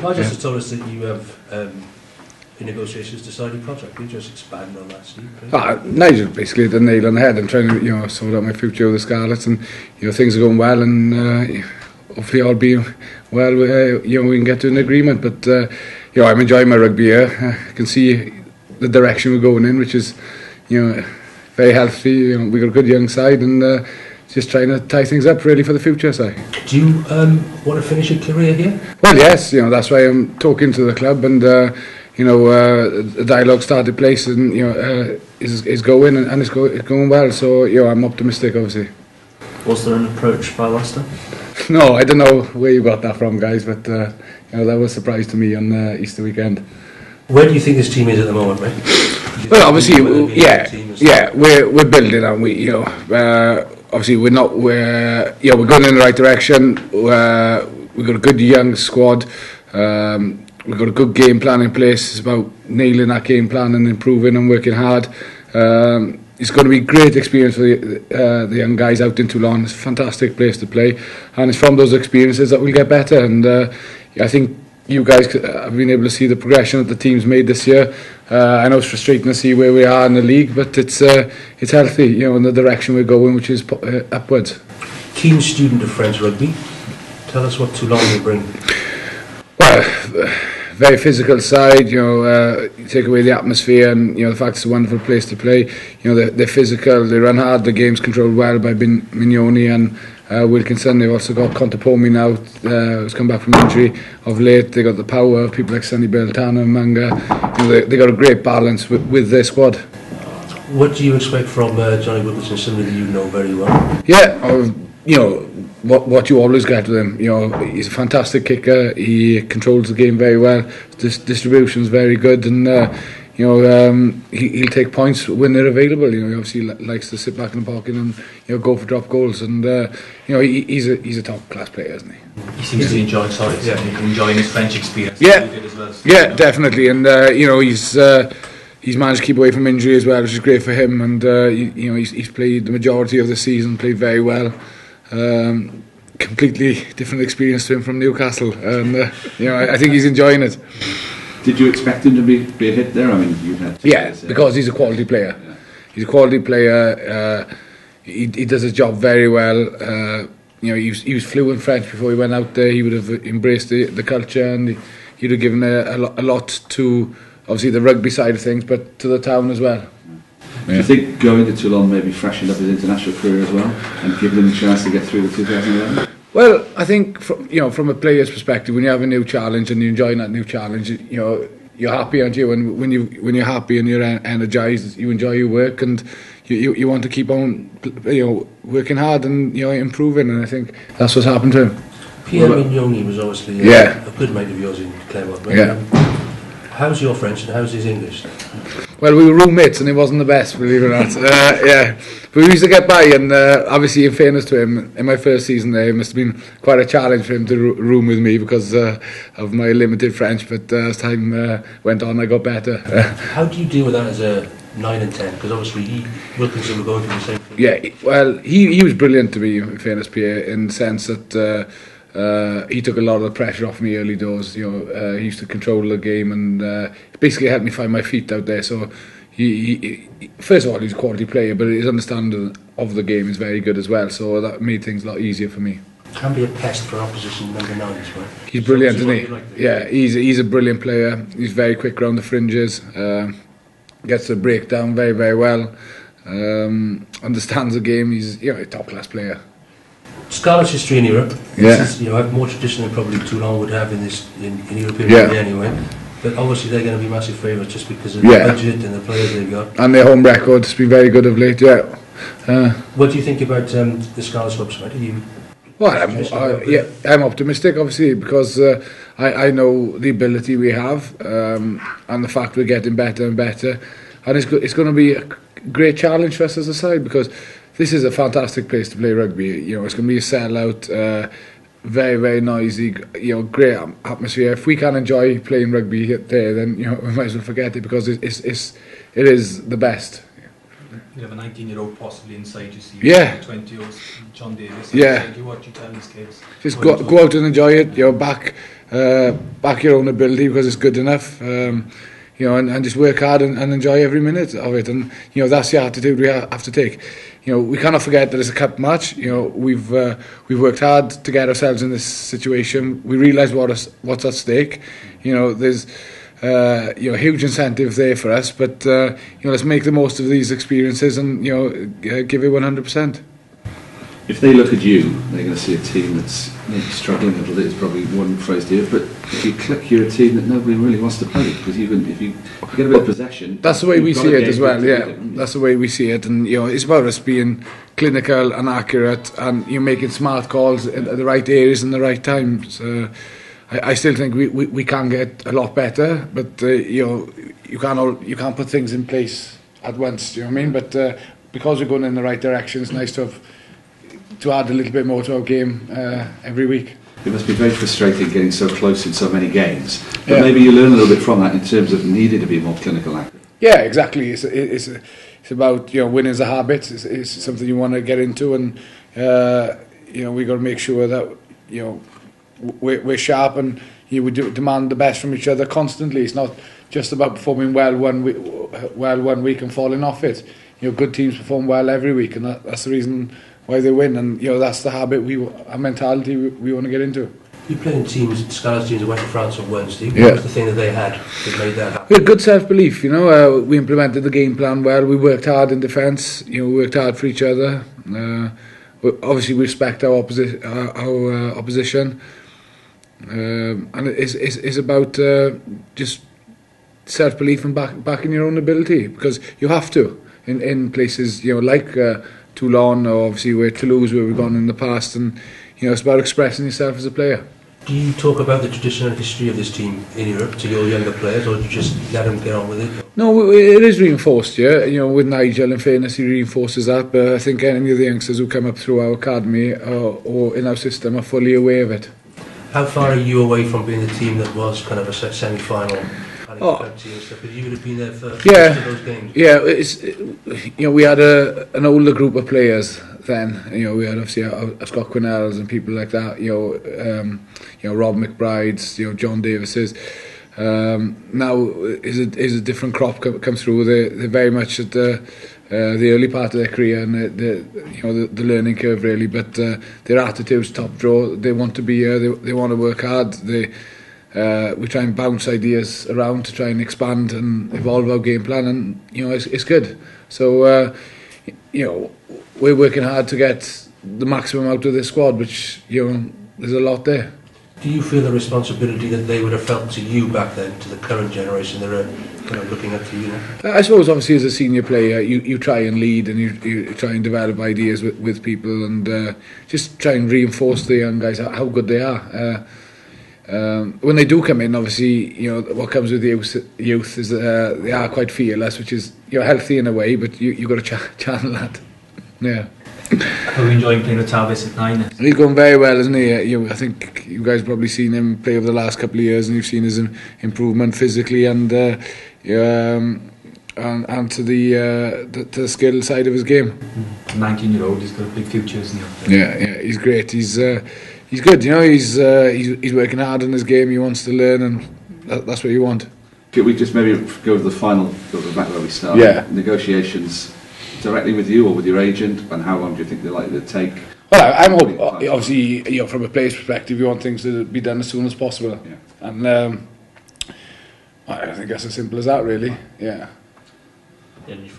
Marcus has told us that you have in negotiations to sign a contract. Can you just expand on that, Steve? Nigel basically hit the nail on the head. I'm trying to sort out my future with the Scarlets, and things are going well, and hopefully all being well, we can get to an agreement. But I'm enjoying my rugby here. I can see the direction we're going in, which is very healthy. We got a good young side, and just trying to tie things up really for the future. So, do you want to finish your career here? Well, yes. That's why I'm talking to the club, and the dialogue started place, and is going, and it's going well. So I'm optimistic, obviously. Was there an approach by Leicester? No, I don't know where you got that from, guys, but that was a surprise to me on Easter weekend. Where do you think this team is at the moment, mate? Well, obviously, we're building, aren't we? Obviously we're going in the right direction. We've got a good young squad. We've got a good game plan in place. It's about nailing that game plan and improving and working hard. It's going to be a great experience for the young guys out in Toulon. It's a fantastic place to play, and it's from those experiences that we'll get better. And I think you guys have been able to see the progression that the team's made this year. I know it's frustrating to see where we are in the league, but it's healthy, in the direction we're going, which is upwards. Keen student of French rugby. Tell us what Toulon will bring. Well, very physical side. You take away the atmosphere and the fact it's a wonderful place to play. They're physical. They run hard. The game's controlled well by Mignoni and Wilkinson. They've also got Contepomi now, who's come back from injury of late. They got the power of people like Sonny Beltana and Manga. They got a great balance with their squad. What do you expect from Johnny Wilkinson, somebody that you know very well? Yeah, what you always get with him. He's a fantastic kicker. He controls the game very well. His distribution's very good, and he'll take points when they're available. He obviously likes to sit back in the pocket and go for drop goals, and he's a top class player, isn't he? He seems to enjoy enjoying his French experience. Yeah, definitely, and he's managed to keep away from injury as well, which is great for him. And he's played the majority of the season, played very well. Completely different experience to him from Newcastle, and I think he's enjoying it. Did you expect him to be a hit there? I mean, you've had because he's a quality player. Yeah. He's a quality player. He does his job very well. He was fluent French before he went out there. He would have embraced the culture, and he'd have given a lot to obviously the rugby side of things, but to the town as well. Do you think going to Toulon maybe freshened up his international career as well, and giving him a chance to get through the 2011? Well, I think from a player's perspective, when you have a new challenge and you're enjoying that new challenge, you're happy, aren't you? And when you're happy and you're energised, you enjoy your work, and you want to keep on working hard and improving. And I think that's what's happened to him. Pierre Mignoni was obviously a good mate of yours in Clermont. Yeah. How's your French and how's his English? Well, we were roommates and it wasn't the best, believe it or not. But we used to get by, and obviously in fairness to him, in my first season there, it must have been quite a challenge for him to room with me because of my limited French, but as time went on I got better. How do you deal with that as a 9 and 10? Because obviously Wilkinson were going through the same thing. Yeah, well, he was brilliant to me, in fairness, Pierre, in the sense that he took a lot of the pressure off me early doors. He used to control the game and basically helped me find my feet out there. So he first of all, he's a quality player, but his understanding of the game is very good as well. So that made things a lot easier for me. Can be a pest for opposition number 9s, right? He's brilliant, isn't he? Yeah, he's a brilliant player. He's very quick around the fringes. Gets the breakdown very, very well. Understands the game. He's a top class player. Scarlets history in Europe. Yeah. Have more tradition than probably Toulon would have in European rugby anyway. But obviously they're going to be massive favourites just because of the budget and the players they've got. And their home record has been very good of late. Yeah. What do you think about the Scarlets website? Are you? Well, I'm optimistic, obviously, because I know the ability we have and the fact we're getting better and better, and it's going to be a great challenge for us as a side because this is a fantastic place to play rugby. It's going to be a sellout, very, very noisy. Great atmosphere. If we can't enjoy playing rugby there, then we might as well forget it because it is the best. You have a 19-year-old possibly inside you see. Yeah. 20-year-olds, John Davis. Yeah. What you tell these kids? Just go out and enjoy it. Back back your own ability because it's good enough. You know, and just work hard and enjoy every minute of it. And you know, that's the attitude we have to take. You know, we cannot forget that it's a cup match. You know, we've worked hard to get ourselves in this situation. We realise what's at stake. You know, there's you know, huge incentive there for us. But you know, let's make the most of these experiences and you know, give it 100%. If they look at you, they're going to see a team that's maybe struggling a little bit. It's probably one phrase to it, but if you click, you're a team that nobody really wants to play because even if you get a bit of possession, that's the way we see it as well. Yeah, that's the way we see it, and you know, it's about us being clinical and accurate, and you're making smart calls at the right areas and the right times. I still think we can get a lot better, but you know, you can't put things in place at once. Do you know what I mean? But because we're going in the right direction, it's nice to add a little bit more to our game every week. It must be very frustrating getting so close in so many games, but maybe you learn a little bit from that in terms of needing to be more clinical accurate. Yeah, exactly. It's about, you know, winning is a habit. It's something you want to get into, and you know, we got to make sure that, you know, we're sharp and we demand the best from each other constantly. It's not just about performing well one week and falling off it. You know, good teams perform well every week, and that's the reason why they win, and you know, that's the habit our mentality we want to get into. You playing teams, Scarlets teams that went to France on Wednesday. What was the thing that they had that made that happen? We had good self-belief, you know. We implemented the game plan well. We worked hard in defence. You know, we worked hard for each other. Obviously, we respect our opposition, and it's about just self-belief and backing your own ability, because you have to in places, you know, like Toulon, or obviously where Toulouse, where we've gone in the past, and you know, it's about expressing yourself as a player. Do you talk about the traditional history of this team in Europe to your younger players, or do you just let them get on with it? No, it is reinforced, yeah. You know, with Nigel, in fairness, he reinforces that, but I think any of the youngsters who come up through our academy or in our system are fully aware of it. How far are you away from being the team that was kind of a semi-final? Stuff, you would have been there for most of those games. Yeah, you know, we had an older group of players then. You know, we had obviously Scott Quinnells and people like that. You know, Rob McBride's, you know, John Davis's. Now is a different crop come through. They're very much at the early part of their career, and you know, the learning curve really. But their attitude's top draw. They want to be here. They want to work hard. We try and bounce ideas around to try and expand and evolve our game plan, and you know, it's good. So you know, we're working hard to get the maximum out of this squad, which, you know, there's a lot there. Do you feel the responsibility that they would have felt to you back then, to the current generation that are kind of looking up to you now? I suppose obviously as a senior player you try and lead, and you try and develop ideas with people, and just try and reinforce the young guys how good they are. When they do come in, obviously, you know, what comes with the youth is that they are quite fearless, which is, you know, healthy in a way, but you've got to channel that. Yeah. How are you enjoying playing with Tavis at 9? He's going very well, isn't he? I think you guys probably seen him play over the last couple of years, and you've seen his improvement physically and to the skill side of his game. 19-year-old, he's got a big future, isn't he? Yeah, he's great. He's good, you know. He's working hard in his game. He wants to learn, and that's what you want. Could we just maybe go to the final, go back where we started? Yeah. Negotiations directly with you or with your agent, and how long do you think they're likely to take? Well, I'm hoping, obviously, you know, from a player's perspective, you want things to be done as soon as possible. Yeah. And I think that's as simple as that, really. Yeah. And you